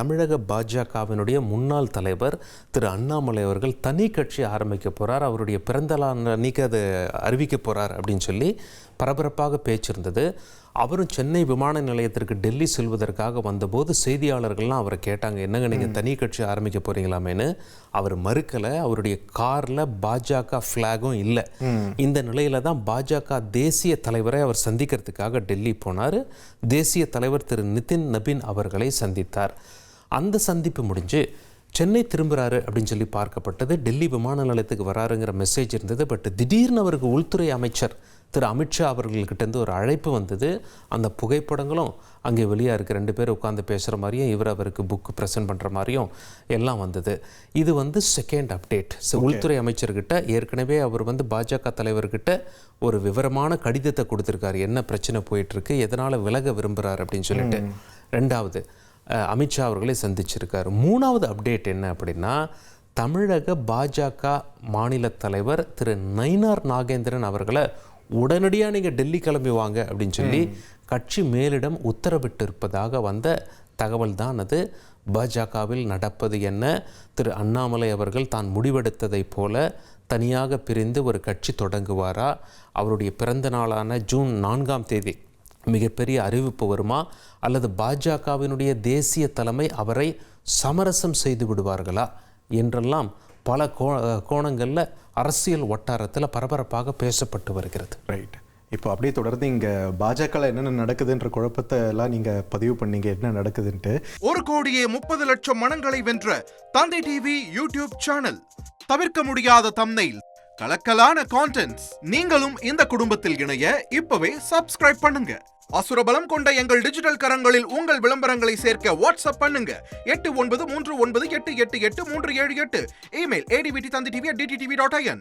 தமிழக பாஜகவினுடைய முன்னாள் தலைவர் திரு அண்ணாமலை அவர்கள் தனி கட்சி ஆரம்பிக்க போகிறார், அவருடைய பிறந்த நாள் அன்னைக்கு அது அறிவிக்க போகிறார் அப்படின்னு சொல்லி பரபரப்பாக பேச்சிருந்தது. அவரும் சென்னை விமான நிலையத்திற்கு டெல்லி செல்வதற்காக வந்தபோது செய்தியாளர்கள்லாம் அவரை கேட்டாங்க, என்னங்க நீங்கள் தனி கட்சி ஆரம்பிக்க போகிறீங்களாமேன்னு. அவர் மறுக்கலை. அவருடைய காரில் பாஜக ஃப்ளாகும் இல்லை. இந்த நிலையில தான் பாஜக தேசிய தலைவரை அவர் சந்திக்கிறதுக்காக டெல்லி போனார். தேசிய தலைவர் திரு நிதின் நபின் அவர்களை சந்தித்தார். அந்த சந்திப்பு முடிஞ்சு சென்னை திரும்புகிறாரு அப்படின்னு சொல்லி பார்க்கப்பட்டது. டெல்லி விமான நிலையத்துக்கு வராருங்கிற மெசேஜ் இருந்தது. பட் திடீர்னு அவருக்கு உள்துறை அமைச்சர் திரு அமித்ஷா அவர்கள்கிட்டேருந்து ஒரு அழைப்பு வந்தது. அந்த புகைப்படங்களும் அங்கே வெளியாக இருக்குது. 2 பேர் உட்காந்து பேசுகிற மாதிரியும் இவர் அவருக்கு புக்கு ப்ரெசென்ட் பண்ணுற மாதிரியும் எல்லாம் வந்தது. இது செகண்ட் அப்டேட். உள்துறை அமைச்சர்கிட்ட ஏற்கனவே அவர் பாஜக தலைவர்கிட்ட ஒரு விவரமான கடிதத்தை கொடுத்துருக்காரு, என்ன பிரச்சனை போயிட்டுருக்கு, எதனால் விலக விரும்புகிறார் அப்படின்னு சொல்லிட்டு. 2வது அமித்ஷா அவர்களை சந்திச்சிருக்காரு. 3வது அப்டேட் என்ன அப்படின்னா, தமிழக பாஜக மாநில தலைவர் திரு நயினார் நாகேந்திரன் அவர்களை உடனடியாக நீங்கள் டெல்லி கிளம்பி வாங்க அப்படின்னு சொல்லி கட்சி மேலிடம் உத்தரவிட்டு இருப்பதாக வந்த தகவல் தான் அது. பாஜகவில் நடப்பது என்ன? திரு அண்ணாமலை அவர்கள் தான் முடிவெடுத்ததைப் போல தனியாக பிரிந்து ஒரு கட்சி தொடங்குவாரா? அவருடைய பிறந்த நாளான ஜூன் 4ஆம் தேதி மிகப்பெரிய அறிவிப்பு வருமா? அல்லது பாஜகவினுடைய தேசிய தலைமை அவரை சமரசம் செய்து விடுவார்களா என்றெல்லாம் பல கோணங்களில் அரசியல் வட்டாரத்தில் பரபரப்பாக பேசப்பட்டு வருகிறது. ரைட். இப்போ அப்படியே தொடர்ந்து இங்கே பாஜக என்னென்ன நடக்குதுன்ற குழப்பத்தை எல்லாம் நீங்கள் பதிவு பண்ணீங்க, என்ன நடக்குதுன்ட்டு. 1,30,00,000 மனங்களை வென்ற தந்தை டிவி யூடியூப் சேனல். தவிர்க்க முடியாத தம்ப்நெயில், கலக்கலான கான்டென்ட்ஸ். நீங்களும் இந்த குடும்பத்தில் இணைய இப்பவே சப்ஸ்கிரைப் பண்ணுங்க. அசுரபலம் கொண்ட எங்கள் டிஜிட்டல் கரங்களில் உங்கள் விளம்பரங்களை சேர்க்க வாட்ஸ்அப் பண்ணுங்க. 893988883778. Email advttv@dttv.in.